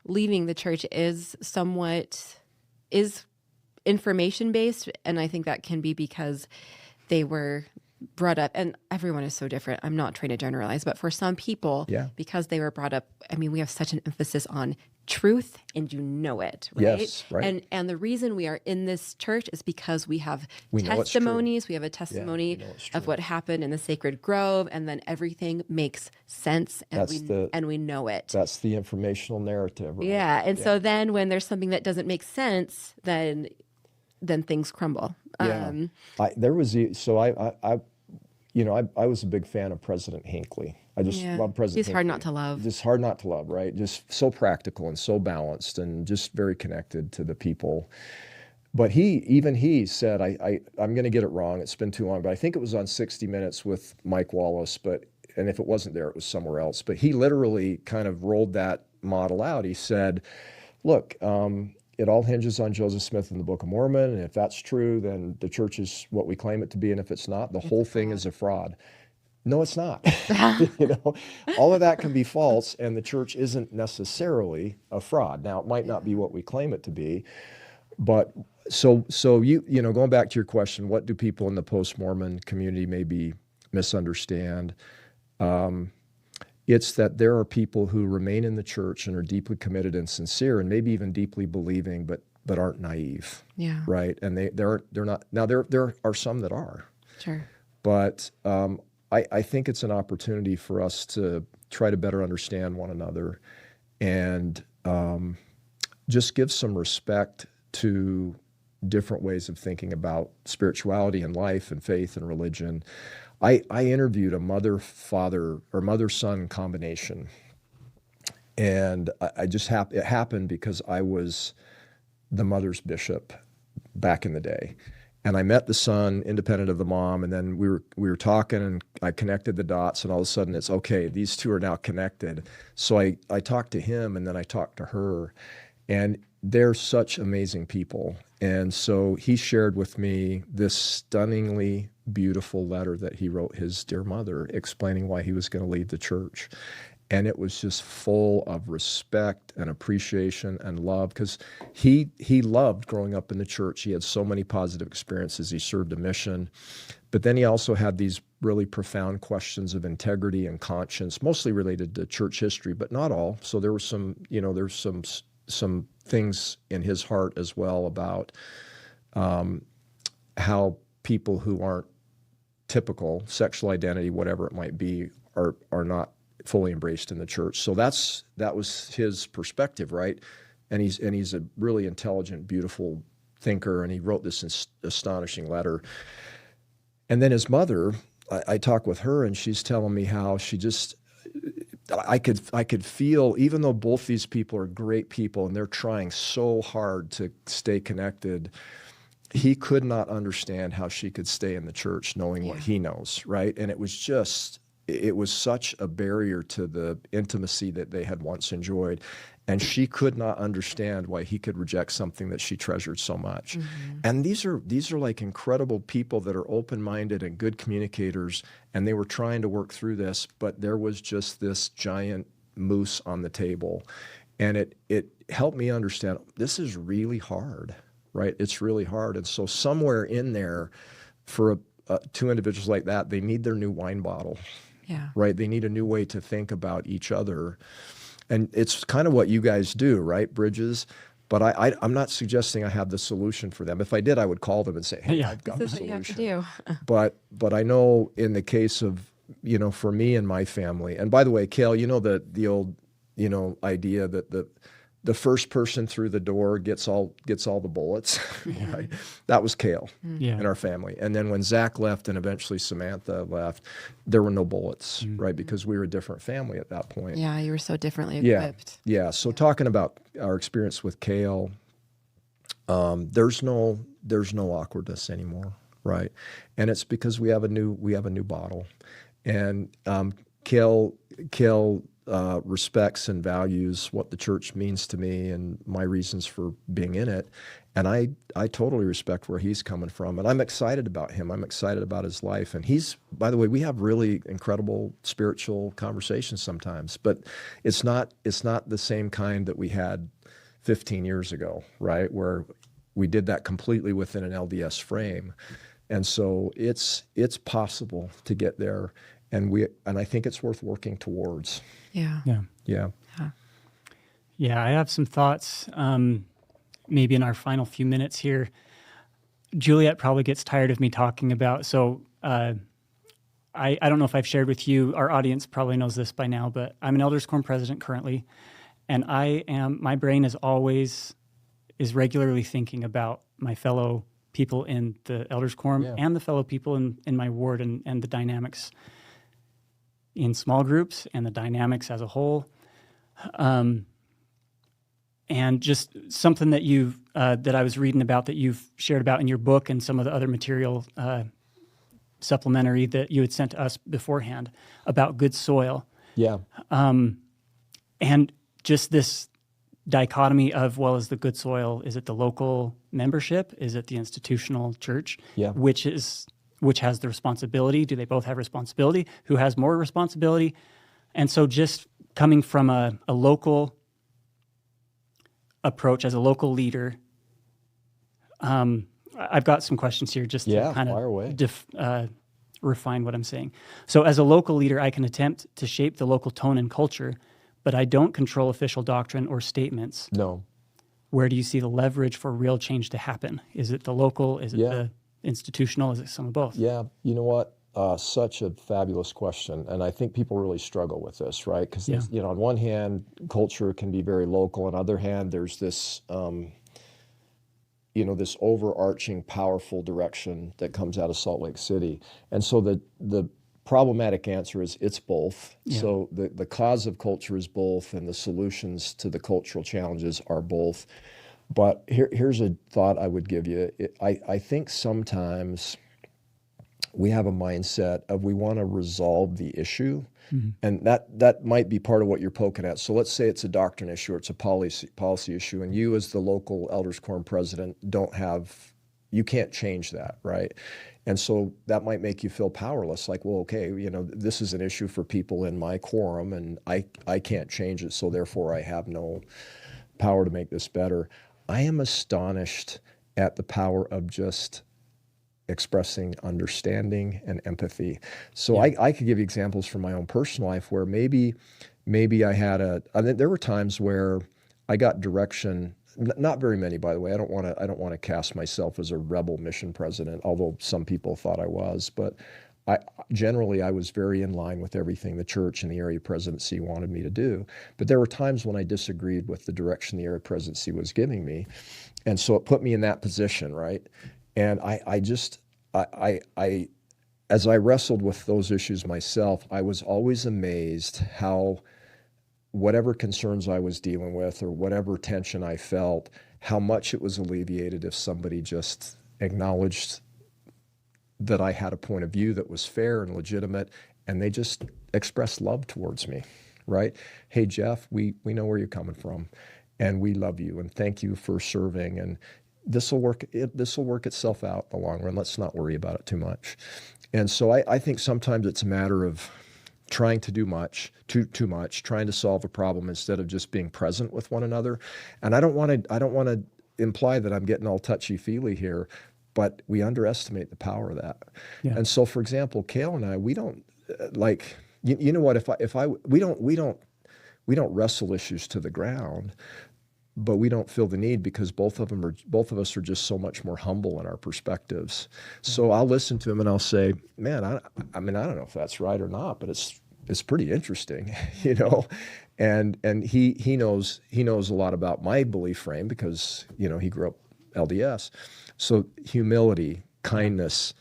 leaving the church is information based, and I think that can be because they were brought up, and everyone is so different. I'm not trying to generalize, but for some people, because they were brought up, we have such an emphasis on truth, and it, right? Yes, right. And the reason we are in this church is because we have testimonies. We have a testimony of what happened in the sacred grove, and then everything makes sense, and we know it. That's the informational narrative. Right? Yeah, and so then when there's something that doesn't make sense, then things crumble. Yeah. I was a big fan of President Hinckley. I just love President Hinckley. He's hard not to love. Just hard not to love, right? Just so practical and so balanced and just very connected to the people. But he said, I'm going to get it wrong. It's been too long, but I think it was on 60 Minutes with Mike Wallace. And if it wasn't there, it was somewhere else. But he literally kind of rolled that model out. He said, look, it all hinges on Joseph Smith and the Book of Mormon. And if that's true, then the church is what we claim it to be. And if it's not, the whole thing is a fraud. No, it's not. All of that can be false, and the church isn't necessarily a fraud. Now, it might not be what we claim it to be, but so going back to your question, what do people in the post-Mormon community maybe misunderstand? It's that there are people who remain in the church and are deeply committed and sincere, and maybe even deeply believing, but aren't naive. Yeah. Right. And they're not. Now there are some that are. Sure. But I think it's an opportunity for us to try to better understand one another, and just give some respect to different ways of thinking about spirituality and life and faith and religion. I interviewed a mother-father or mother-son combination, and it happened because I was the mother's bishop back in the day. And I met the son independent of the mom, and then we were talking, and I connected the dots, and all of a sudden it's, okay, these two are now connected. So I talked to him, and then I talked to her, and they're such amazing people. And so he shared with me this stunningly beautiful letter that he wrote his dear mother, explaining why he was going to leave the church. And it was just full of respect and appreciation and love, because he loved growing up in the church. He had so many positive experiences. He served a mission. But then he also had these really profound questions of integrity and conscience, mostly related to church history, but not all. So there were some things in his heart as well about how people who aren't typical, sexual identity, whatever it might be, are not fully embraced in the church. So that was his perspective, right? And he's a really intelligent, beautiful thinker, and he wrote this astonishing letter. And then his mother, I talk with her, and she's telling me how she just, I could feel, even though both these people are great people and they're trying so hard to stay connected, he could not understand how she could stay in the church knowing what he knows, right? And it was such a barrier to the intimacy that they had once enjoyed. And she could not understand why he could reject something that she treasured so much. Mm-hmm. And these are like incredible people that are open-minded and good communicators, and they were trying to work through this, but there was just this giant moose on the table. And it helped me understand this is really hard, right? It's really hard. And so somewhere in there, for two individuals like that, they need their new wine bottle, right? They need a new way to think about each other. And it's kind of what you guys do, right? Bridges. But I'm not suggesting I have the solution for them. If I did, I would call them and say, hey, I've got the solution. This is what you have to do. But I know in the case of, for me and my family, and by the way, Cale, the old, idea that the first person through the door gets all the bullets. Right? That was Cale in our family. And then when Zach left and eventually Samantha left, there were no bullets, right? Because we were a different family at that point. Yeah, you were so differently equipped. Yeah. So talking about our experience with Cale, there's no awkwardness anymore, right? And it's because we have a new bottle, and Cale respects and values what the church means to me and my reasons for being in it. And I totally respect where he's coming from. And I'm excited about him. I'm excited about his life. And by the way, we have really incredible spiritual conversations sometimes, but it's not the same kind that we had 15 years ago, right? Where we did that completely within an LDS frame. And so it's possible to get there. And I think it's worth working towards. Yeah, I have some thoughts, maybe in our final few minutes here. Juliet probably gets tired of me talking about, so I don't know if I've shared with you, our audience probably knows this by now, but I'm an Elders Quorum president currently, and my brain is regularly thinking about my fellow people in the Elders Quorum and the fellow people in my ward and the dynamics in small groups and the dynamics as a whole. And just something that that I was reading about that you've shared about in your book and some of the other material supplementary that you had sent to us beforehand about good soil. Yeah. And just this dichotomy of, well, is the good soil, is it the local membership? Is it the institutional church? Yeah. Which has the responsibility? Do they both have responsibility? Who has more responsibility? And so just coming from a local approach as a local leader, I've got some questions here just to kind of refine what I'm saying. So as a local leader, I can attempt to shape the local tone and culture, but I don't control official doctrine or statements. No. Where do you see the leverage for real change to happen? Is it the local? Is it the institutional? Is it some of both? Yeah, you know what? Such a fabulous question, and I think people really struggle with this, right? Because on one hand, culture can be very local. On the other hand, there's this, this overarching, powerful direction that comes out of Salt Lake City, and so the problematic answer is it's both. Yeah. So the cause of culture is both, and the solutions to the cultural challenges are both. But here's a thought I would give you. I think sometimes we have a mindset of we want to resolve the issue, and that might be part of what you're poking at. So let's say it's a doctrine issue or it's a policy issue, and you as the local Elders Quorum president you can't change that, right? And so that might make you feel powerless, like, well, okay, this is an issue for people in my quorum, and I can't change it, so therefore I have no power to make this better. I am astonished at the power of just expressing understanding and empathy. So I could give you examples from my own personal life where maybe I had there were times where I got direction. Not very many, by the way. I don't want to cast myself as a rebel mission president, although some people thought I was. But I was very in line with everything the church and the area presidency wanted me to do. But there were times when I disagreed with the direction the area presidency was giving me, and so it put me in that position, right? And I as I wrestled with those issues myself, I was always amazed how whatever concerns I was dealing with or whatever tension I felt, how much it was alleviated if somebody just acknowledged that I had a point of view that was fair and legitimate, and they just expressed love towards me, right? Hey, Jeff, we know where you're coming from, and we love you, and thank you for serving, and this will work itself out in the long run. Let's not worry about it too much. And so I think sometimes it's a matter of trying to do too much, trying to solve a problem instead of just being present with one another. And I don't want to imply that I'm getting all touchy-feely here, but we underestimate the power of that. Yeah. And so, for example, Kale and I, we don't like, you know what? We don't wrestle issues to the ground, but we don't feel the need because both of us are just so much more humble in our perspectives. So I'll listen to him and I'll say, man, I mean, I don't know if that's right or not, but it's pretty interesting, you know? And he knows a lot about my belief frame because, you know, he grew up LDS. So humility, kindness,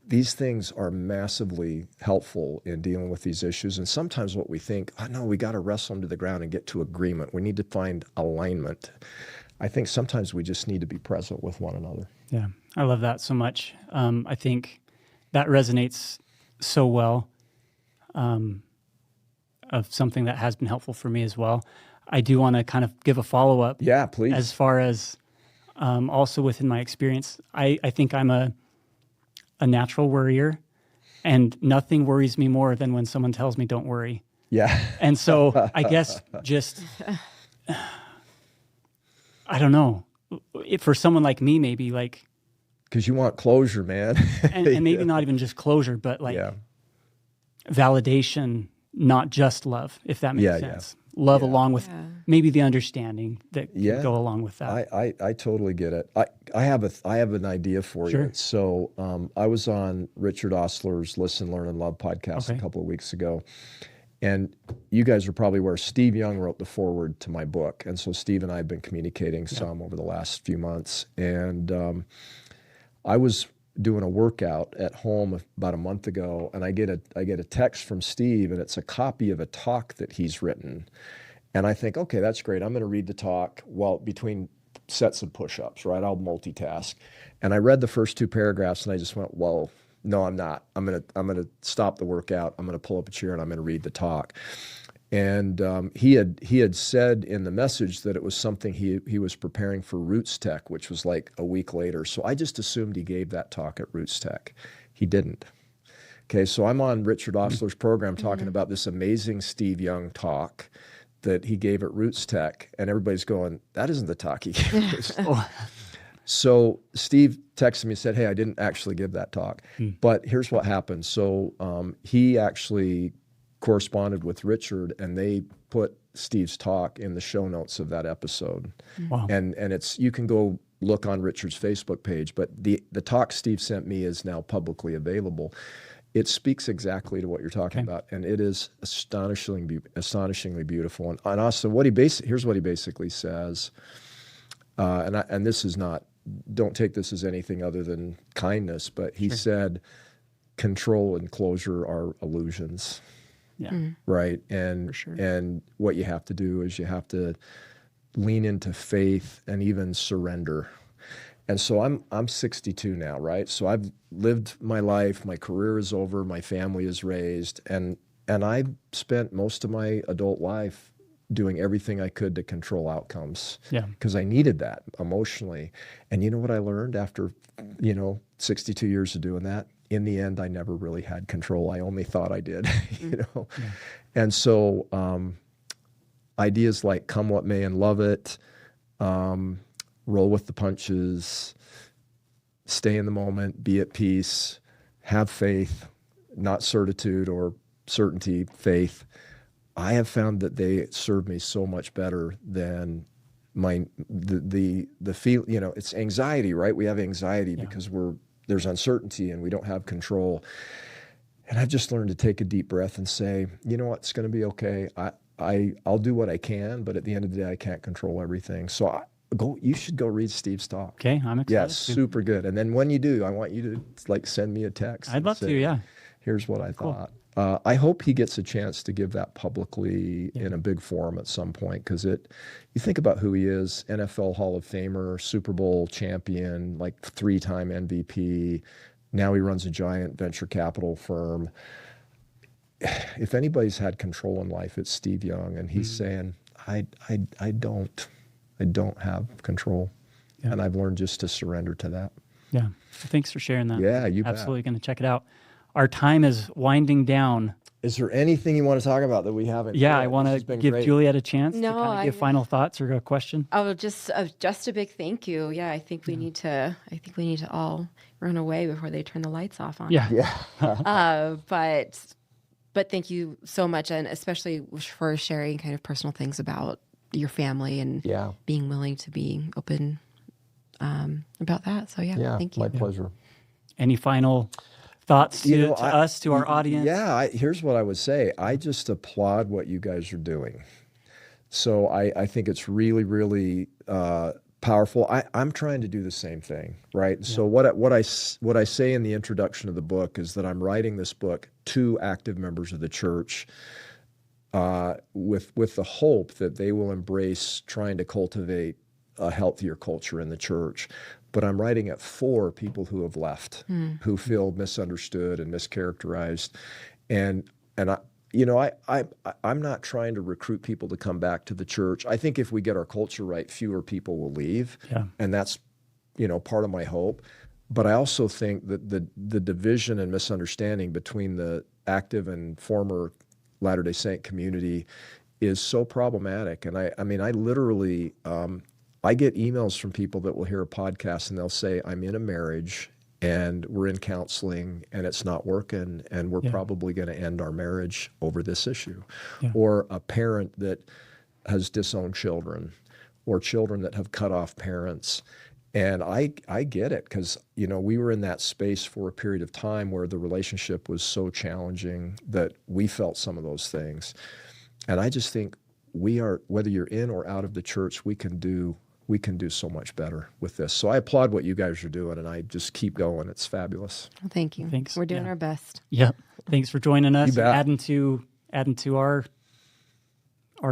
these things are massively helpful in dealing with these issues. And sometimes what we think, oh no, we got to wrestle them to the ground and get to agreement. We need to find alignment. I think sometimes we just need to be present with one another. Yeah, I love that so much. I think that resonates so well of something that has been helpful for me as well. I do want to kind of give a follow-up. Yeah, please. As far as also within my experience, I think I'm a natural worrier, and nothing worries me more than when someone tells me don't worry. Yeah. And so I guess just, I don't know, for someone like me, maybe like. Because you want closure, man. and maybe not even just closure, but like validation, not just love, if that makes sense. Yeah. Love along with maybe the understanding that can go along with that. I totally get it. I have an idea for you. So I was on Richard Ostler's Listen, Learn, and Love podcast a couple of weeks ago. And you guys are probably aware Steve Young wrote the foreword to my book. And so Steve and I have been communicating some over the last few months. And I was doing a workout at home about a month ago, and I get a text from Steve, and it's a copy of a talk that he's written. And I think, okay, that's great. I'm going to read the talk between sets of push-ups, right? I'll multitask. And I read the first two paragraphs, and I just went, whoa, no, I'm not. I'm going to stop the workout. I'm going to pull up a chair, and I'm going to read the talk. And he had said in the message that it was something he was preparing for Roots Tech, which was like a week later. So I just assumed he gave that talk at Roots Tech. He didn't. Okay, so I'm on Richard Ostler's program talking about this amazing Steve Young talk that he gave at Roots Tech, and everybody's going, that isn't the talk he gave. So Steve texted me and said, hey, I didn't actually give that talk. But here's what happened. So he actually corresponded with Richard, and they put Steve's talk in the show notes of that episode. Wow. And you can go look on Richard's Facebook page, but the talk Steve sent me is now publicly available. It speaks exactly to what you're talking about, and it is astonishingly beautiful. And also, here's what he basically says, and this is not, don't take this as anything other than kindness, but he said, control and closure are illusions. Yeah. Right. And what you have to do is you have to lean into faith and even surrender. And so I'm 62 now, right? So I've lived my life, my career is over, my family is raised, and I spent most of my adult life doing everything I could to control outcomes. Yeah. Because I needed that emotionally. And you know what I learned after, 62 years of doing that? In the end, I never really had control. I only thought I did, Yeah. And so ideas like come what may and love it, roll with the punches, stay in the moment, be at peace, have faith, not certitude or certainty, faith. I have found that they serve me so much better than the feel. It's anxiety, right? We have anxiety because there's uncertainty and we don't have control. And I've just learned to take a deep breath and say, you know what, it's going to be okay. I'll do what I can, but at the end of the day, I can't control everything. So you should go read Steve's talk. Okay, I'm excited. Yeah, super good. And then when you do, I want you to send me a text. I'd love to, yeah. Here's what I thought. I hope he gets a chance to give that publicly in a big forum at some point, because you think about who he is, NFL Hall of Famer, Super Bowl champion, like 3-time MVP. Now he runs a giant venture capital firm. If anybody's had control in life, it's Steve Young, and he's saying, I don't have control. Yeah. And I've learned just to surrender to that. Yeah. Thanks for sharing that. Yeah, you absolutely going to check it out. Our time is winding down. Is there anything you want to talk about that we haven't? Yeah, I want to give Juliet a chance to kind of give final thoughts or a question. Oh, just a big thank you. Yeah, I think we need to all run away before they turn the lights off on. Yeah. But thank you so much, and especially for sharing kind of personal things about your family and being willing to be open about that. So thank you. My pleasure. Any final thoughts to us, to our audience? Yeah, here's what I would say. I just applaud what you guys are doing. So I think it's really, really powerful. I'm trying to do the same thing, right? Yeah. So what I say in the introduction of the book is that I'm writing this book to active members of the church with the hope that they will embrace trying to cultivate a healthier culture in the church. But I'm writing it for people who have left, who feel misunderstood and mischaracterized. And I'm not trying to recruit people to come back to the church. I think if we get our culture right, fewer people will leave. Yeah. And that's, part of my hope. But I also think that the division and misunderstanding between the active and former Latter-day Saint community is so problematic. And I literally, I get emails from people that will hear a podcast and they'll say, I'm in a marriage and we're in counseling and it's not working and we're probably going to end our marriage over this issue. Yeah. Or a parent that has disowned children, or children that have cut off parents. And I get it, because we were in that space for a period of time where the relationship was so challenging that we felt some of those things. And I just think whether you're in or out of the church, we can do so much better with this. So I applaud what you guys are doing, and I just keep going. It's fabulous. Well, thank you. Thanks. We're doing our best. Yeah. Thanks for joining us, adding to our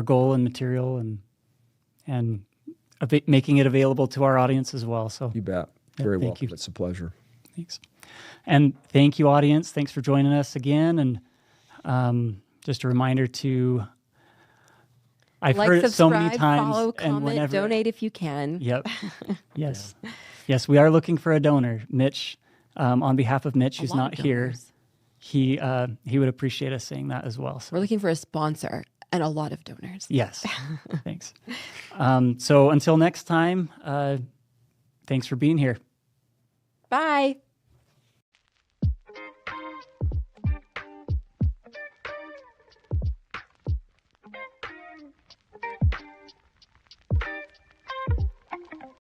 goal and material, and making it available to our audience as well. So you bet. Very welcome. It's a pleasure. Thanks. And thank you, audience. Thanks for joining us again. And just a reminder to I've heard it so many times. Follow, comment, donate if you can. Yep. Yes. Yes, we are looking for a donor. Mitch, on behalf of Mitch, who's not here, he would appreciate us saying that as well. So. We're looking for a sponsor and a lot of donors. Yes. Thanks. So until next time, thanks for being here. Bye.